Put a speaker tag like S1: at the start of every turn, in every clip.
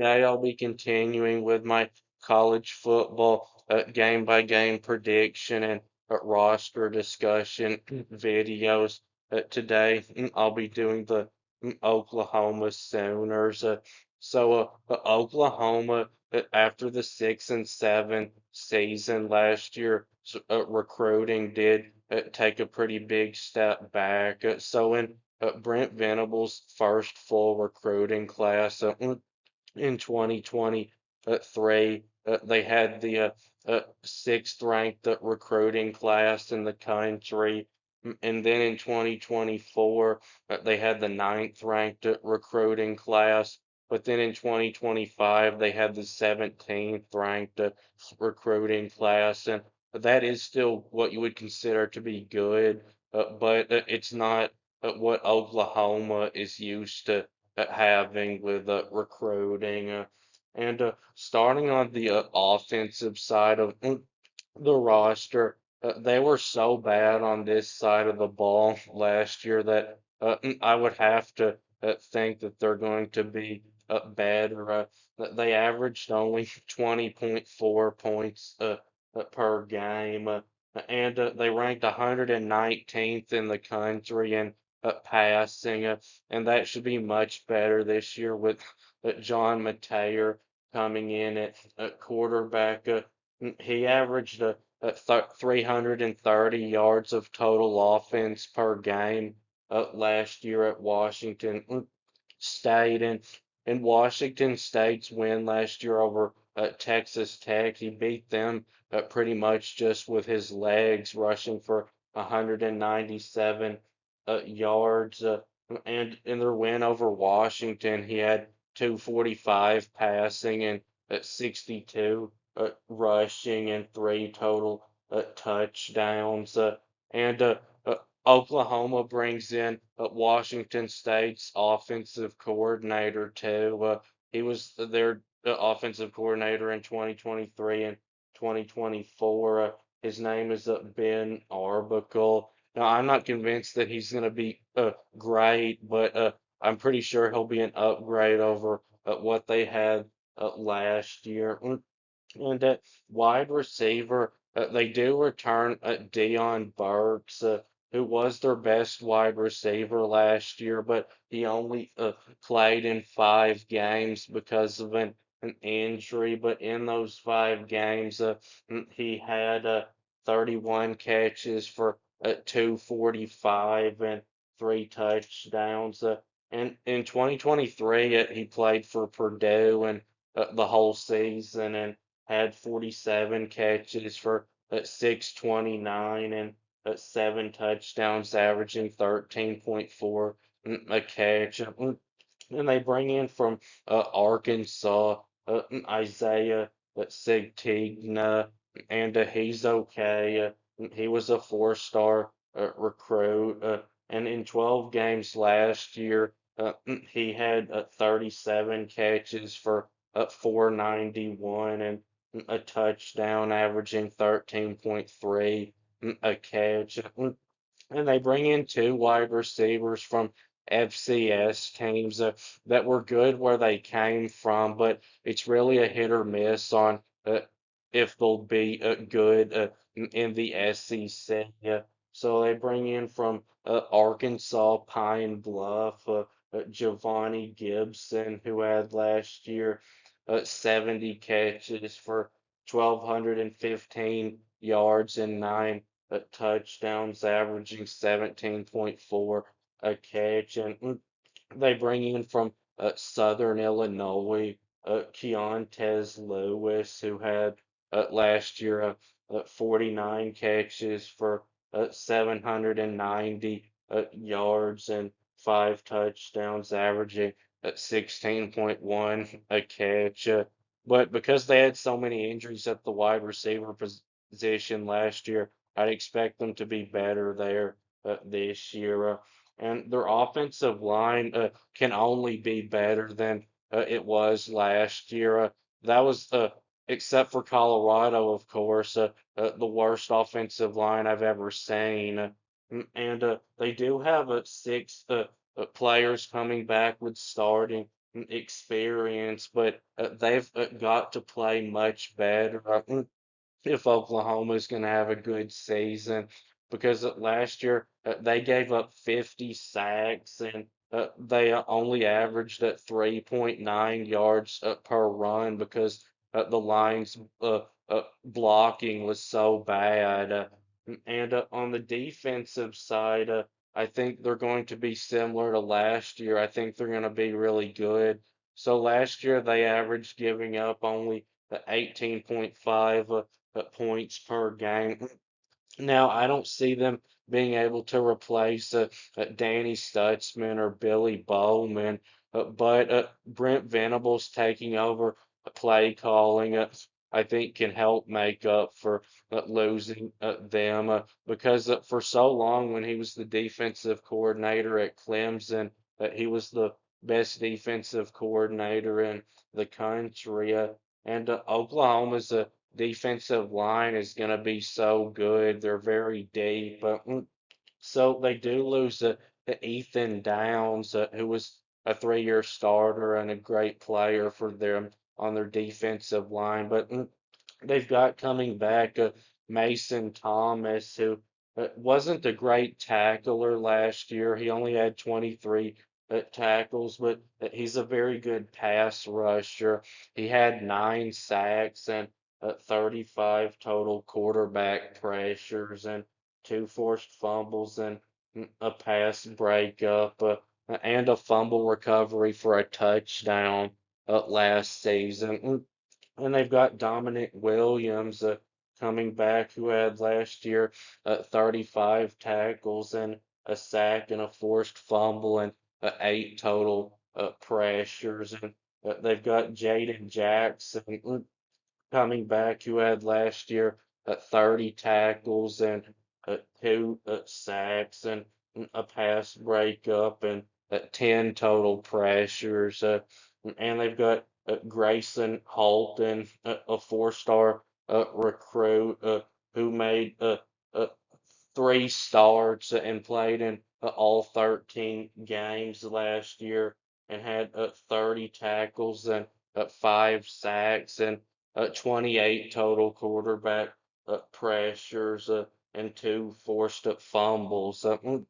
S1: Today I'll be continuing with my college football game by game prediction and roster discussion videos. Today I'll be doing the Oklahoma Sooners. Oklahoma, after the 6-7 season last year, recruiting did take a pretty big step back. In Brent Venables' first full recruiting class, in 2023. They had the sixth ranked recruiting class in the country. And then in 2024, they had the ninth ranked recruiting class. But then in 2025, they had the 17th ranked recruiting class. And that is still what you would consider to be good, but it's not what Oklahoma is used to having with recruiting. And starting on the offensive side of the roster, they were so bad on this side of the ball last year that I would have to think that they're going to be better. They averaged only 20.4 points per game, and they ranked 119th in the country in passing, and that should be much better this year with John Mateer coming in at quarterback. He averaged 330 yards of total offense per game last year at Washington State. And Washington State's win last year over Texas Tech, he beat them pretty much just with his legs, rushing for 197 yards. And in their win over Washington, he had 245 passing and 62 rushing and three total touchdowns. And Oklahoma brings in Washington State's offensive coordinator too. He was their offensive coordinator in 2023 and 2024. His name is Ben Arbuckle. Now, I'm not convinced that he's going to be great, but I'm pretty sure he'll be an upgrade over what they had last year. And at wide receiver, they do return Dion Burks, who was their best wide receiver last year, but he only played in 5 games because of an injury. But in those 5 games, he had 31 catches for 245 and three touchdowns. And in 2023, he played for Purdue and the whole season and had 47 catches for 629 and seven touchdowns, averaging 13.4 a catch. And they bring in from Arkansas Isaiah Sigtigna, and he's okay. He was a four-star recruit, and in 12 games last year, he had 37 catches for 491 and a touchdown, averaging 13.3 a catch. And they bring in two wide receivers from FCS teams that were good where they came from, but it's really a hit or miss on if they'll be good in the SEC. So they bring in from Arkansas Pine Bluff, Giovanni Gibson, who had last year 70 catches for 1,215 yards and nine touchdowns, averaging 17.4 a catch. And they bring in from Southern Illinois Keontez Lewis, who had last year 49 catches for 790 yards and five touchdowns, averaging at 16.1 a catch. But because they had so many injuries at the wide receiver position last year, I'd expect them to be better there this year. And their offensive line can only be better than it was last year. That was, except for Colorado, of course, the worst offensive line I've ever seen. And they do have six players coming back with starting experience, but they've got to play much better. If Oklahoma's going to have a good season because last year they gave up 50 sacks and they only averaged at 3.9 yards per run because the Lions' blocking was so bad. And on the defensive side, I think they're going to be similar to last year. I think they're going to be really good. So last year they averaged giving up only 18.5 points per game. Now, I don't see them being able to replace Danny Stutzman or Billy Bowman, but Brent Venables taking over play calling, I think, can help make up for losing them because for so long, when he was the defensive coordinator at Clemson, he was the best defensive coordinator in the country. And Oklahoma's defensive line is going to be so good. They're very deep. So they do lose to Ethan Downs, who was a 3-year starter and a great player for them on their defensive line. But they've got coming back Mason Thomas, who wasn't a great tackler last year. He only had 23 tackles, but he's a very good pass rusher. He had 9 sacks and 35 total quarterback pressures and 2 forced fumbles and a pass breakup and a fumble recovery for a touchdown last season. And they've got Dominic Williams coming back, who had last year 35 tackles and a sack and a forced fumble and 8 total pressures. And they've got Jaden Jackson coming back, who had last year 30 tackles and 2 sacks and a pass breakup and 10 total pressures. And they've got Grayson Halton, a 4-star recruit who made 3 starts and played in all 13 games last year and had 30 tackles and 5 sacks and 28 total quarterback pressures and 2 forced fumbles. And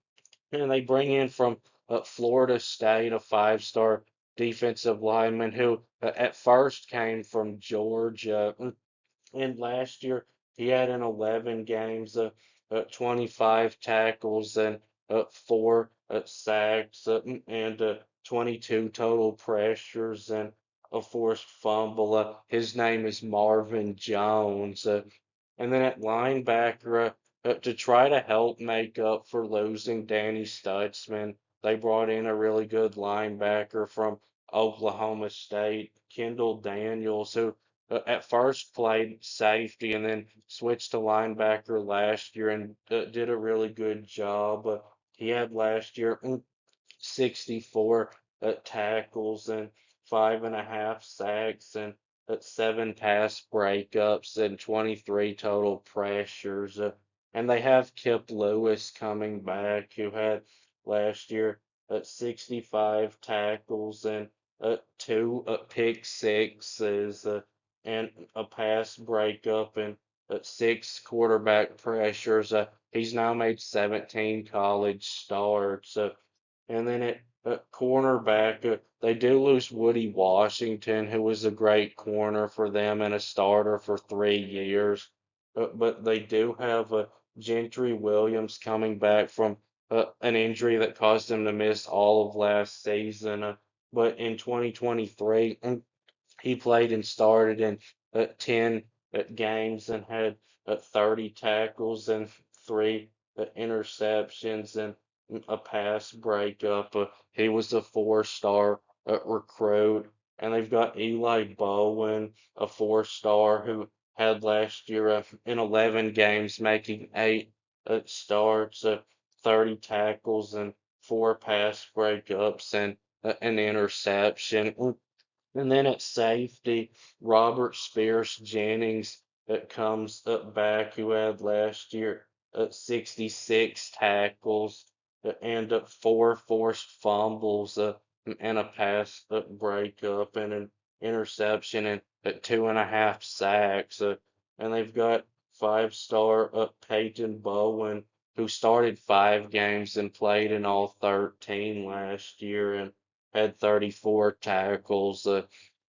S1: they bring in from Florida State a 5-star defensive lineman who at first came from Georgia. And last year he had in 11 games 25 tackles and 4 sacks and 22 total pressures and a forced fumble. His name is Marvin Jones. And then at linebacker, to try to help make up for losing Danny Stutzman, they brought in a really good linebacker from Oklahoma State, Kendall Daniels, who at first played safety and then switched to linebacker last year and did a really good job. He had last year 64 tackles and 5.5 sacks and 7 pass breakups and 23 total pressures. And they have Kip Lewis coming back, who had last year 65 tackles and 2 pick sixes and a pass breakup and 6 quarterback pressures. He's now made 17 college starts. And then at cornerback, they do lose Woody Washington, who was a great corner for them and a starter for 3 years. But they do have Gentry Williams coming back from an injury that caused him to miss all of last season. But in 2023, he played and started in 10 games and had 30 tackles and 3 interceptions and a pass breakup. He was a 4-star recruit. And they've got Eli Bowen, a 4-star who had last year in 11 games, making 8 starts, 30 tackles, and 4 pass breakups and an interception. And then at safety, Robert Spears Jennings comes up back, who had last year 66 tackles and 4 forced fumbles. and a pass breakup and an interception and 2.5 sacks. And they've got five-star Peyton Bowen, who started 5 games and played in all 13 last year and had 34 tackles. And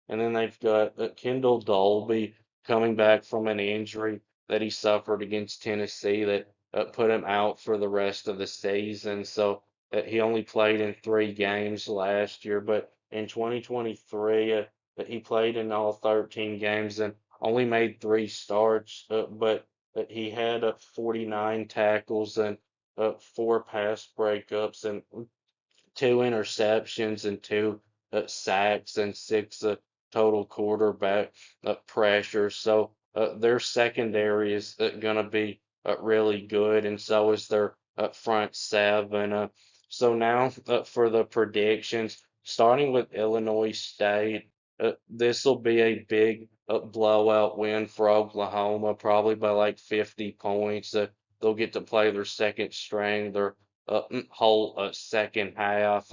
S1: then they've got Kendall Dolby coming back from an injury that he suffered against Tennessee that put him out for the rest of the season. So he only played in 3 games last year, but in 2023, he played in all 13 games and only made 3 starts. But he had 49 tackles and 4 pass breakups and 2 interceptions and 2 sacks and 6 total quarterback pressure. So their secondary is going to be really good, and so is their front seven. So now for the predictions, starting with Illinois State, this will be a big blowout win for Oklahoma, probably by like 50 points. They'll get to play their second string, their whole second half.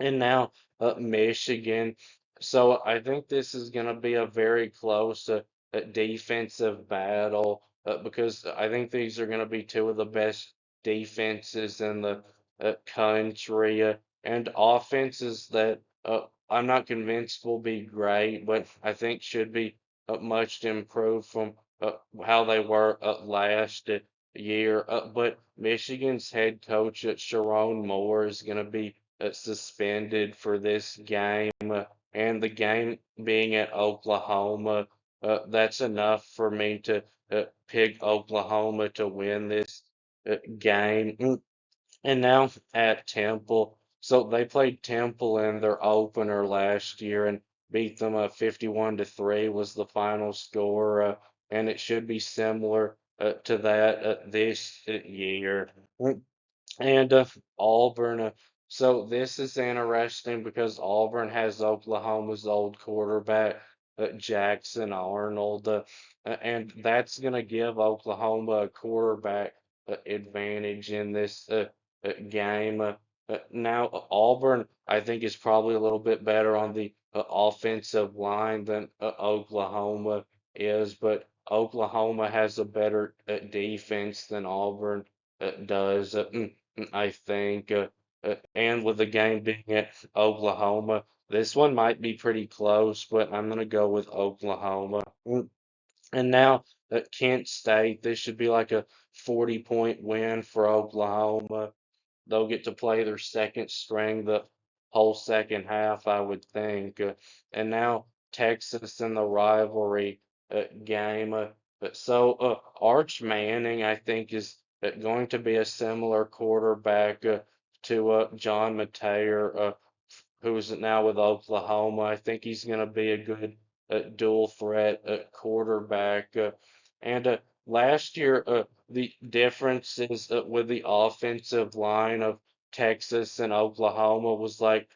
S1: And now Michigan. So I think this is going to be a very close defensive battle because I think these are going to be two of the best defenses in the country and offenses that I'm not convinced will be great, but I think should be much improved from how they were last year. But Michigan's head coach Sharon Moore is going to be suspended for this game, and the game being at Oklahoma, that's enough for me to pick Oklahoma to win this game. And now at Temple, so they played Temple in their opener last year and beat them 51-3 was the final score, and it should be similar to that this year. And Auburn. So this is interesting because Auburn has Oklahoma's old quarterback, Jackson Arnold, and that's going to give Oklahoma a quarterback advantage in this game. Now, Auburn, I think, is probably a little bit better on the offensive line than Oklahoma is, but Oklahoma has a better defense than Auburn does. I think, and with the game being at Oklahoma, this one might be pretty close, but I'm going to go with Oklahoma. And now at Kent State, this should be like a 40-point win for Oklahoma. They'll get to play their second string the whole second half, I would think. And now Texas in the rivalry game. Arch Manning, I think, is going to be a similar quarterback to John Mateer, who's now with Oklahoma. I think he's going to be a good dual threat quarterback. And last year, the differences with the offensive line of Texas and Oklahoma was like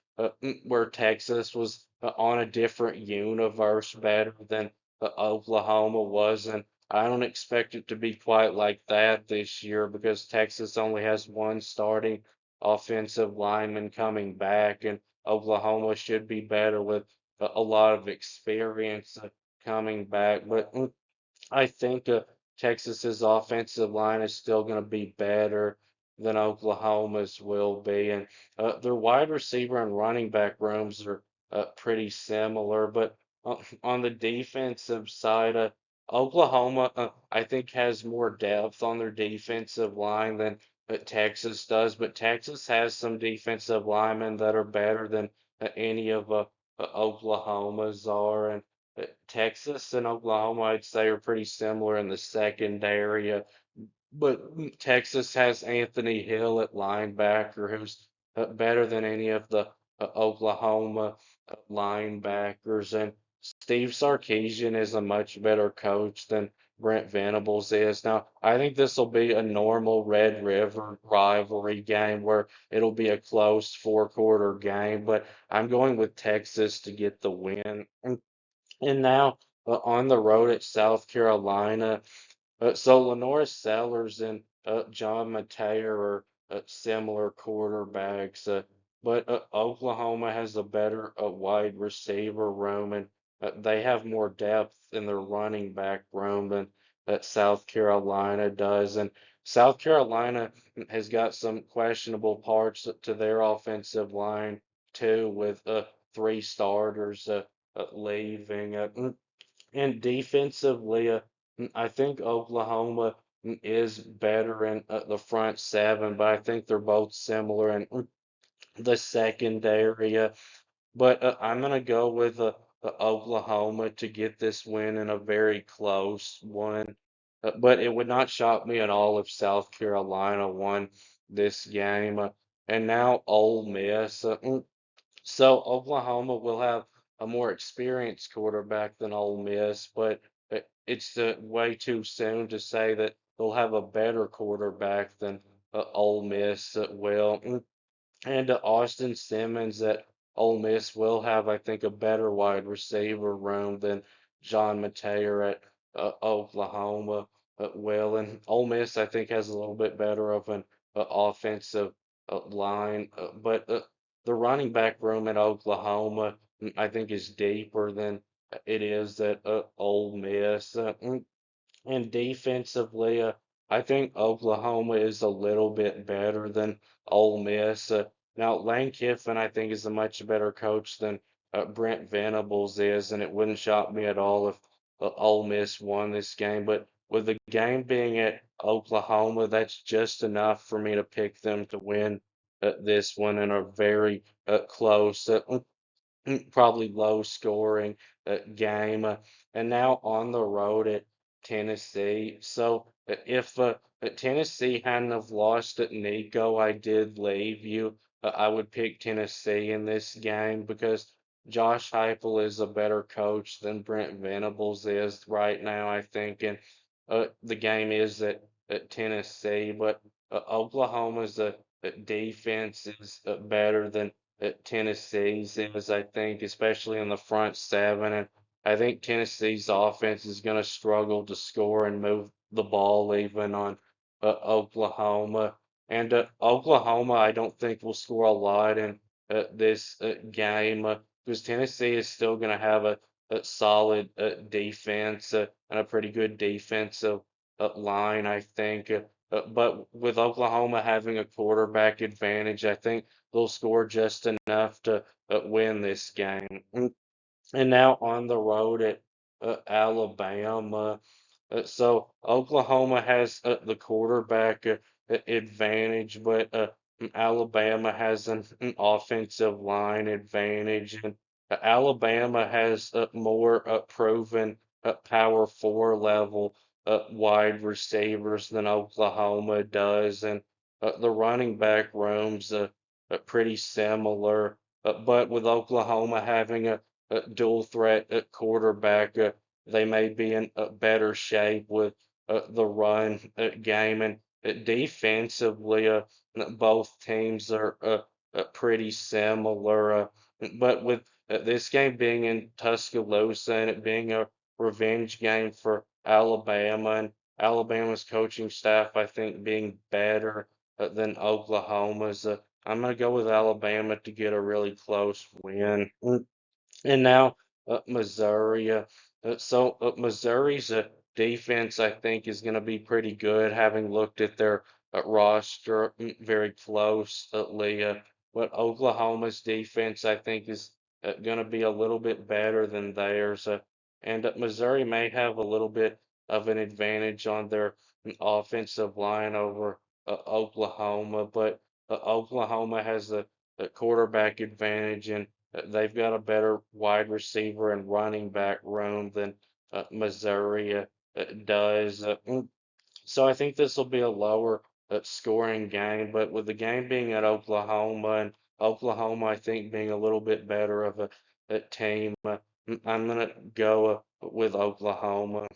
S1: where Texas was on a different universe better than Oklahoma was. And I don't expect it to be quite like that this year because Texas only has one starting offensive lineman coming back, and Oklahoma should be better with a lot of experience coming back. But I think Texas's offensive line is still going to be better than Oklahoma's will be, and their wide receiver and running back rooms are pretty similar. But on the defensive side, Oklahoma, I think, has more depth on their defensive line than Texas does. But Texas has some defensive linemen that are better than any of Oklahoma's are, and Texas and Oklahoma, I'd say, are pretty similar in the secondary. But Texas has Anthony Hill at linebacker, who's better than any of the Oklahoma linebackers. And Steve Sarkisian is a much better coach than Brent Venables is. Now, I think this will be a normal Red River rivalry game where it'll be a close four-quarter game, but I'm going with Texas to get the win. And now on the road at South Carolina, so Lenora Sellers and John Mateer are similar quarterbacks. but Oklahoma has a better wide receiver room, and they have more depth in their running back room than that South Carolina does. And South Carolina has got some questionable parts to their offensive line too, with three starters leaving. And defensively, I think Oklahoma is better in the front seven, but I think they're both similar in the secondary. But I'm going to go with Oklahoma to get this win in a very close one. But it would not shock me at all if South Carolina won this game. And now Ole Miss. So Oklahoma will have a more experienced quarterback than Ole Miss, but it's way too soon to say that they'll have a better quarterback than Ole Miss will. And Austin Simmons at Ole Miss will have, I think, a better wide receiver room than John Mateer at Oklahoma will. And Ole Miss, I think, has a little bit better of an offensive line. But the running back room at Oklahoma, I think, is deeper than it is at Ole Miss. And defensively, I think Oklahoma is a little bit better than Ole Miss. Now, Lane Kiffin, I think, is a much better coach than Brent Venables is, and it wouldn't shock me at all if Ole Miss won this game. But with the game being at Oklahoma, that's just enough for me to pick them to win this one in a very close. Probably low scoring game. And now on the road at Tennessee. So if Tennessee hadn't have lost at Nico, I did leave you. I would pick Tennessee in this game because Josh Heupel is a better coach than Brent Venables is right now, I think. And the game is at Tennessee, but Oklahoma's defense is better than Tennessee's is, I think, especially in the front seven. And I think Tennessee's offense is going to struggle to score and move the ball even on Oklahoma. And Oklahoma, I don't think will score a lot in this game because Tennessee is still going to have a solid defense and a pretty good defensive line, I think. But with Oklahoma having a quarterback advantage, I think they'll score just enough to win this game. And now on the road at Alabama. So Oklahoma has the quarterback advantage, but Alabama has an offensive line advantage, and Alabama has more proven power four level wide receivers than Oklahoma does, and the running back rooms pretty similar. But with Oklahoma having a dual threat at quarterback, they may be in a better shape with the run game and defensively. Both teams are pretty similar, but with this game being in Tuscaloosa and it being a revenge game for Alabama and Alabama's coaching staff, I think, being better than Oklahoma's. I'm going to go with Alabama to get a really close win. And now Missouri. Missouri's defense, I think, is going to be pretty good, having looked at their roster very closely. But Oklahoma's defense, I think, is going to be a little bit better than theirs. And Missouri may have a little bit of an advantage on their offensive line over Oklahoma, but Oklahoma has the quarterback advantage and they've got a better wide receiver and running back room than Missouri does. So I think this will be a lower scoring game, but with the game being at Oklahoma and Oklahoma, I think being a little bit better of a team, I'm gonna go with Oklahoma.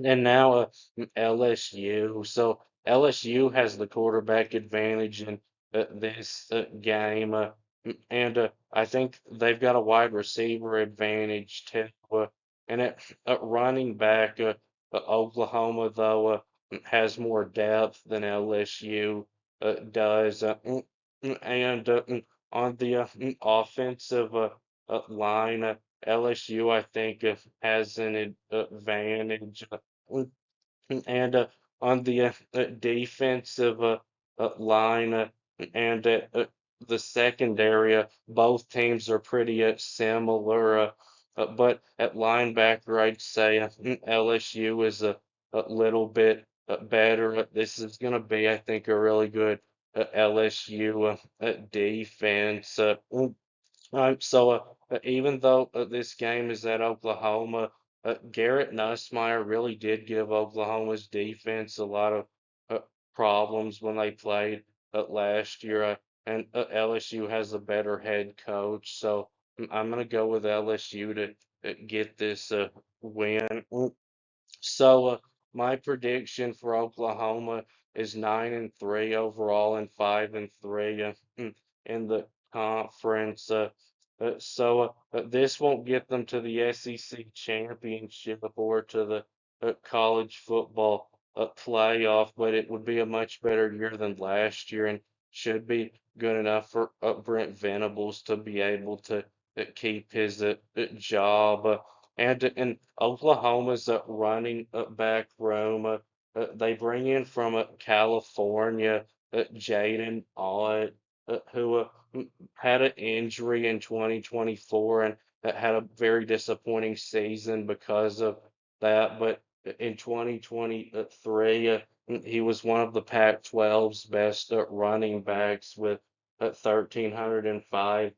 S1: And now LSU. So LSU has the quarterback advantage in this game, and I think they've got a wide receiver advantage too. And at running back, Oklahoma though has more depth than LSU does. And on the offensive line, LSU, I think, has an advantage. And on the defensive line and the secondary, both teams are pretty similar. But at linebacker, I'd say LSU is a little bit better. This is going to be, I think, a really good LSU defense. Even though this game is at Oklahoma, Garrett Nussmeier really did give Oklahoma's defense a lot of uh, problems when they played last year, and LSU has a better head coach, so I'm going to go with LSU to get this win. My prediction for Oklahoma is 9-3 overall and 5-3 in the conference. This won't get them to the SEC championship or to the college football playoff, but it would be a much better year than last year and should be good enough for Brent Venables to be able to keep his job. And Oklahoma's running back room, they bring in from California Jaden Ott, who had an injury in 2024 and had a very disappointing season because of that. But in 2023, he was one of the Pac-12's best running backs with 1,305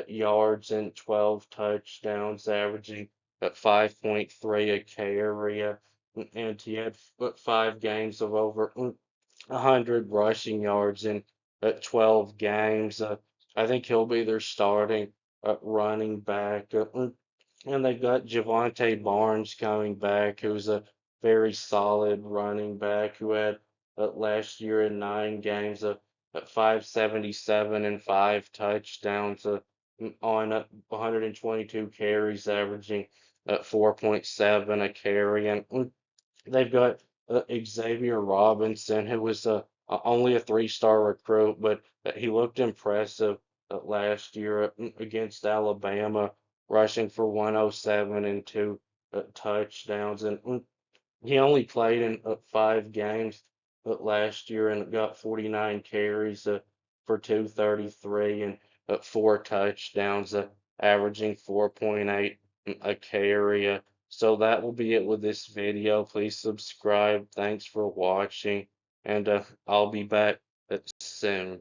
S1: yards and 12 touchdowns, averaging at 5.3 a carry, and he had 5 games of over 100 rushing yards in 12 games. I think he'll be their starting running back. And they've got Javante Barnes coming back, who's a very solid running back who had last year in 9 games at 577 and 5 touchdowns on 122 carries, averaging 4.7 a carry. And they've got Xavier Robinson, who was only a three-star recruit, but he looked impressive last year against Alabama, rushing for 107 and 2 touchdowns. And he only played in 5 games last year and got 49 carries for 233 and 4 touchdowns, averaging 4.8 a carry. So that will be it with this video. Please subscribe. Thanks for watching, and I'll be back soon.